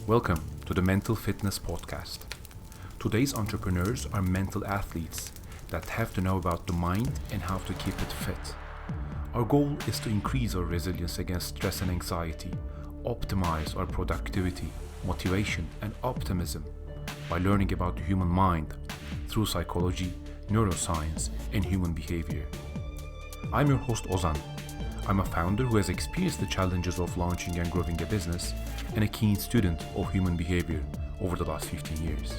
Welcome to the Mental Fitness Podcast. Today's entrepreneurs are mental athletes that have to know about the mind and how to keep it fit. Our goal is to increase our resilience against stress and anxiety, optimize our productivity, motivation, and optimism by learning about the human mind through psychology, neuroscience, and human behavior. I'm your host Ozan. I'm a founder who has experienced the challenges of launching and growing a business and a keen student of human behavior over the last 15 years.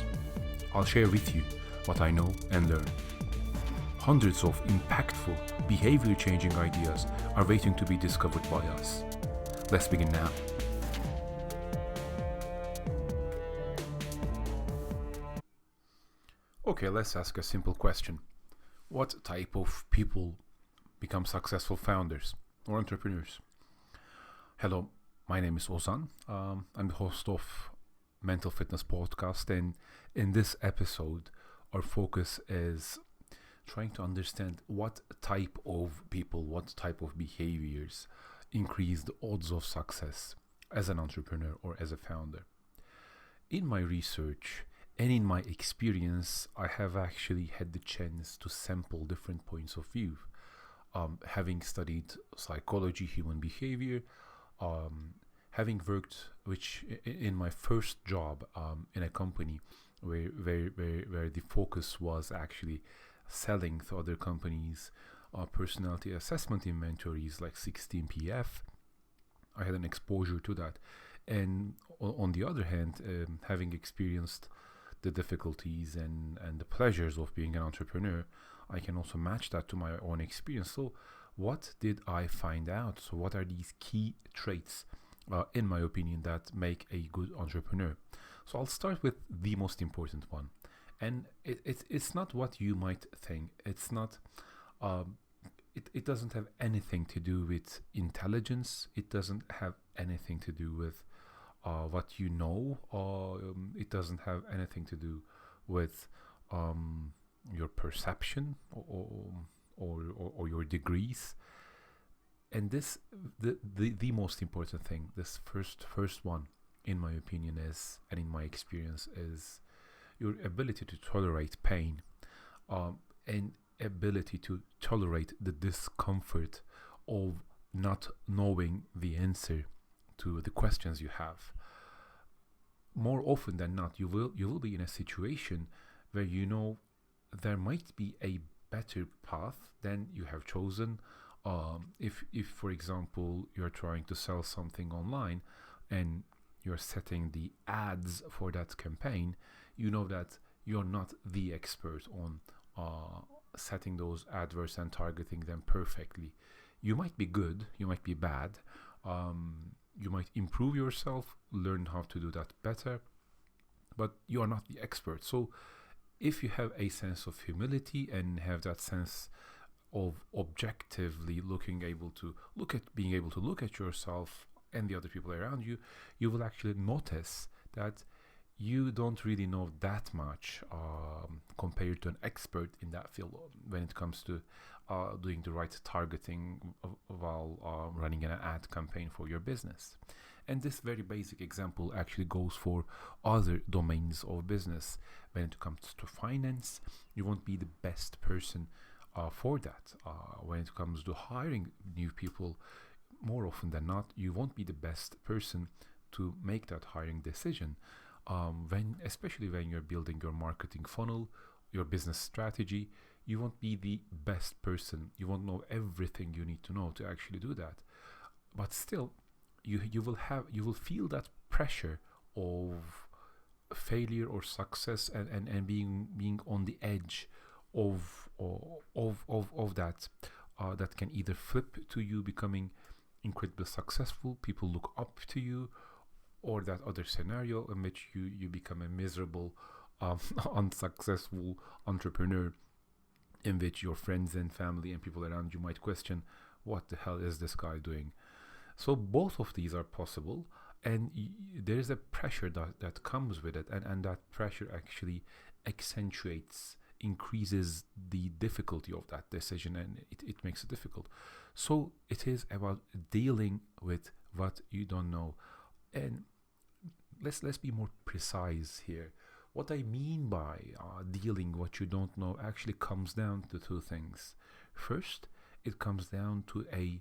I'll share with you what I know and learn. Hundreds of impactful, behavior-changing ideas are waiting to be discovered by us. Let's begin now. Okay, let's ask a simple question. What type of people become successful founders or entrepreneurs? Hello, my name is Ozan. I'm the host of Mental Fitness Podcast, and in this episode, our focus is trying to understand what type of people, what type of behaviors increase the odds of success as an entrepreneur or as a founder. In my research and in my experience, I have actually had the chance to sample different points of view. Having studied psychology, human behavior, having worked in my first job in a company where the focus was actually selling to other companies personality assessment inventories like 16PF. I had an exposure to that, and on the other hand, having experienced the difficulties and the pleasures of being an entrepreneur, I can also match that to my own experience. So what did I find out? So what are these key traits, in my opinion, that make a good entrepreneur? So I'll start with the most important one. And it's not what you might think. It's not, it doesn't have anything to do with intelligence. It doesn't have anything to do with what you know. It doesn't have anything to do with your perception or your degrees. And this the most important thing, this first one, in my opinion, is, and in my experience, is your ability to tolerate pain, and ability to tolerate the discomfort of not knowing the answer to the questions you have. More often than not, you will be in a situation where you know there might be a better path than you have chosen. If for example, you're trying to sell something online and you're setting the ads for that campaign, you know that you're not the expert on setting those adverts and targeting them perfectly. You might be good, you might be bad, you might improve yourself, learn how to do that better, but you are not the expert. So if you have a sense of humility and have that sense of objectively being able to look at yourself and the other people around you, you will actually notice that you don't really know that much compared to an expert in that field when it comes to doing the right targeting while running an ad campaign for your business. And this very basic example actually goes for other domains of business. When it comes to finance, you won't be the best person for that. When it comes to hiring new people, more often than not, you won't be the best person to make that hiring decision. Especially when you're building your marketing funnel, your business strategy, you won't be the best person. You won't know everything you need to know to actually do that. But still, you will feel that pressure of failure or success and being on the edge of that. That can either flip to you becoming incredibly successful, people look up to you, or that other scenario in which you become a miserable, unsuccessful entrepreneur, in which your friends and family and people around you might question, what the hell is this guy doing? So both of these are possible, and there is a pressure that comes with it, and that pressure actually increases the difficulty of that decision, and it makes it difficult. So it is about dealing with what you don't know. And let's be more precise here. What I mean by dealing what you don't know actually comes down to two things. First, it comes down to it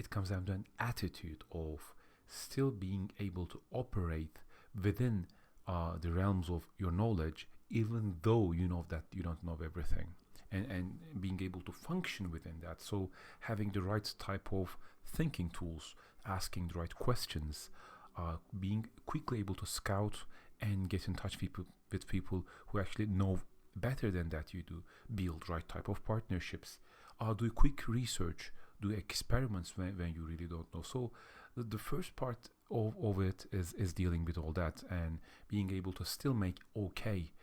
comes down to an attitude of still being able to operate within the realms of your knowledge, even though you know that you don't know everything, and being able to function within that. So having the right type of thinking tools, asking the right questions, being quickly able to scout and get in touch with people who actually know better than that you do, build right type of partnerships, do quick research, do experiments when you really don't know. So the first part of it is dealing with all that and being able to still make okay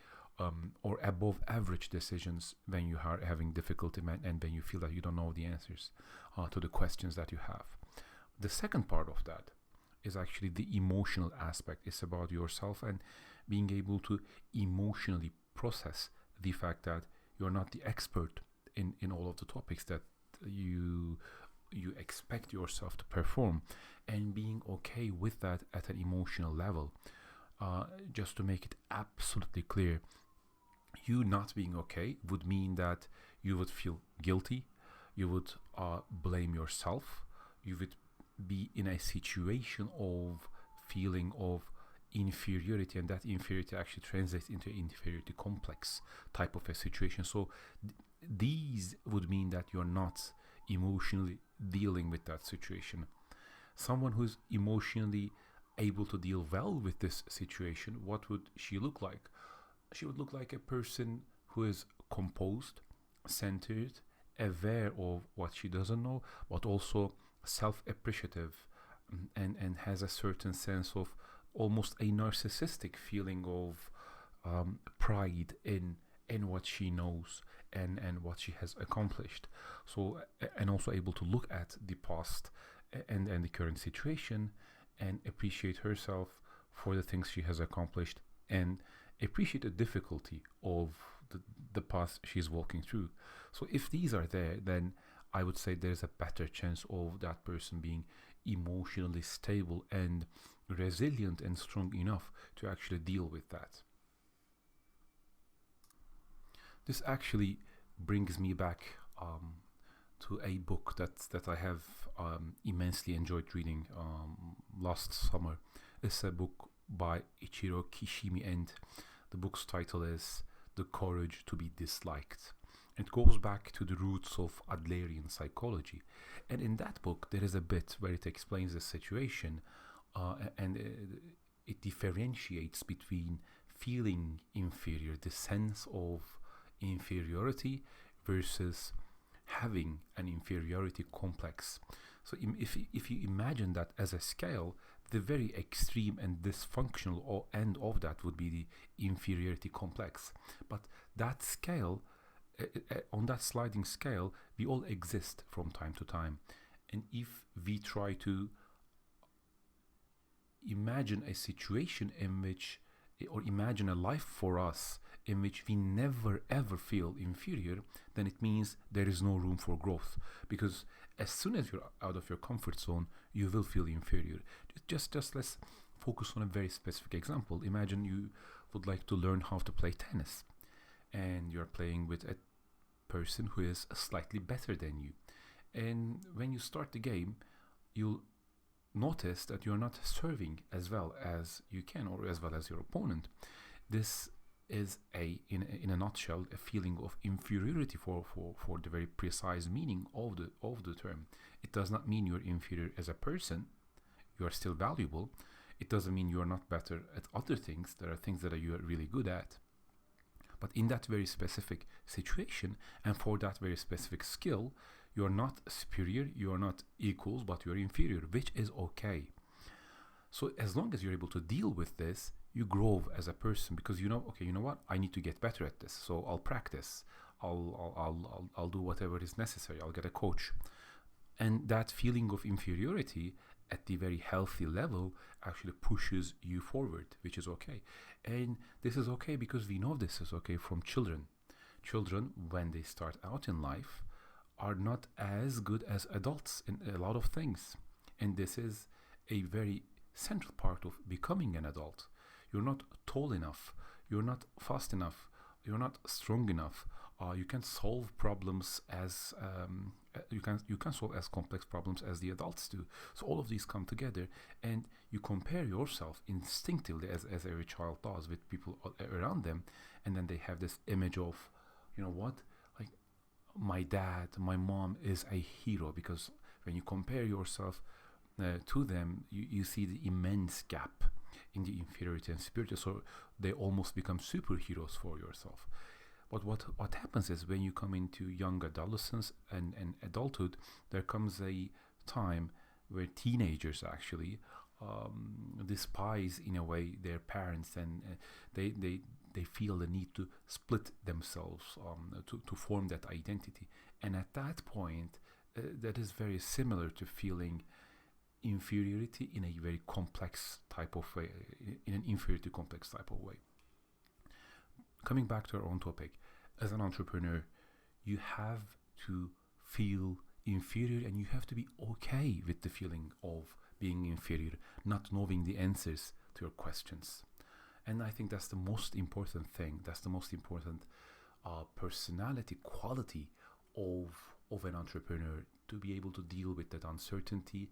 or above average decisions when you are having difficulty and when you feel that you don't know the answers to the questions that you have. The second part of that is actually the emotional aspect. It's about yourself and being able to emotionally process the fact that you're not the expert in all of the topics that you expect yourself to perform, and being okay with that at an emotional level. Just to make it absolutely clear, you not being okay would mean that you would feel guilty, you would blame yourself, you would be in a situation of feeling of inferiority, and that inferiority actually translates into inferiority complex type of a situation. So these would mean that you're not emotionally dealing with that situation. Someone who's emotionally able to deal well with this situation, what would she look like? She would look like a person who is composed, centered, aware of what she doesn't know, but also self-appreciative, and has a certain sense of almost a narcissistic feeling of pride in what she knows and what she has accomplished. So, and also able to look at the past and the current situation and appreciate herself for the things she has accomplished, and appreciate the difficulty of the path she's walking through. So if these are there, then I would say there's a better chance of that person being emotionally stable and resilient and strong enough to actually deal with that. This actually brings me back to a book that I have immensely enjoyed reading last summer. It's a book by Ichiro Kishimi, and the book's title is The Courage to be Disliked. It goes back to the roots of Adlerian psychology. And in that book, there is a bit where it explains the situation and it differentiates between feeling inferior, the sense of inferiority, versus having an inferiority complex. So if you imagine that as a scale, the very extreme and dysfunctional end of that would be the inferiority complex. But that scale, on that sliding scale, we all exist from time to time. And if we try to imagine a situation in which, or imagine a life for us in which we never ever feel inferior, then it means there is no room for growth. Because as soon as you're out of your comfort zone, you will feel inferior. Just let's focus on a very specific example. Imagine you would like to learn how to play tennis, and you're playing with a person who is slightly better than you. And when you start the game, you'll notice that you're not serving as well as you can, or as well as your opponent. This is in a nutshell a feeling of inferiority for the very precise meaning of the term. It does not mean you're inferior as a person. You are still valuable. It doesn't mean you're not better at other things. There are things that you are really good at. But in that very specific situation and for that very specific skill, you're not superior, you're not equals, but you're inferior, which is okay. So as long as you're able to deal with this, you grow as a person, because you know, okay, you know what, I need to get better at this, so I'll practice, I'll do whatever is necessary, I'll get a coach. And that feeling of inferiority at the very healthy level actually pushes you forward, which is okay. And this is okay because we know this is okay from children. Children, when they start out in life, are not as good as adults in a lot of things. And this is a very central part of becoming an adult. You're not tall enough, you're not fast enough, you're not strong enough. You can solve problems as you can solve as complex problems as the adults do. So all of these come together, and you compare yourself instinctively, as every child does, with people around them, and then they have this image of, you know what, like my dad, my mom is a hero, because when you compare yourself to them, you see the immense gap in the inferiority and superiority. So they almost become superheroes for yourself. But what happens is, when you come into young adolescence and adulthood, there comes a time where teenagers actually despise, in a way, their parents, and they feel the need to split themselves to form that identity. And at that point, that is very similar to feeling inferiority in a very complex type of way, in an inferiority complex type of way. Coming back to our own topic, as an entrepreneur, you have to feel inferior, and you have to be okay with the feeling of being inferior, not knowing the answers to your questions. And I think that's the most important thing. That's the most important personality quality of an entrepreneur, to be able to deal with that uncertainty,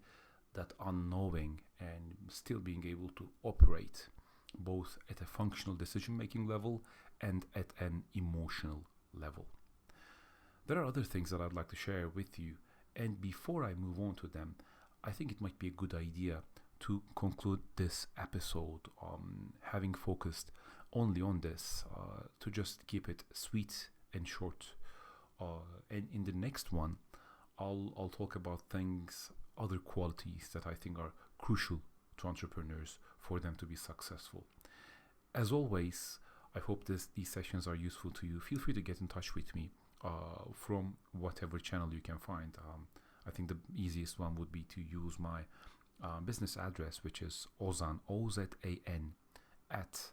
that unknowing, and still being able to operate both at a functional decision-making level and at an emotional level. There are other things that I'd like to share with you, and before I move on to them, I think it might be a good idea to conclude this episode having focused only on this, to just keep it sweet and short. And in the next one, I'll talk about things, other qualities that I think are crucial to entrepreneurs for them to be successful. As always, I hope these sessions are useful to you. Feel free to get in touch with me from whatever channel you can find. I think the easiest one would be to use my business address, which is Ozan, Ozan, at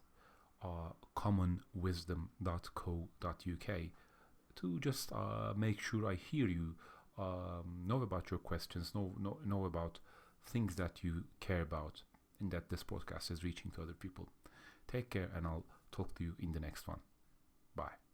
commonwisdom.co.uk, to just make sure I hear you, know about your questions, know about things that you care about, and that this podcast is reaching to other people. Take care, and I'll talk to you in the next one. Bye.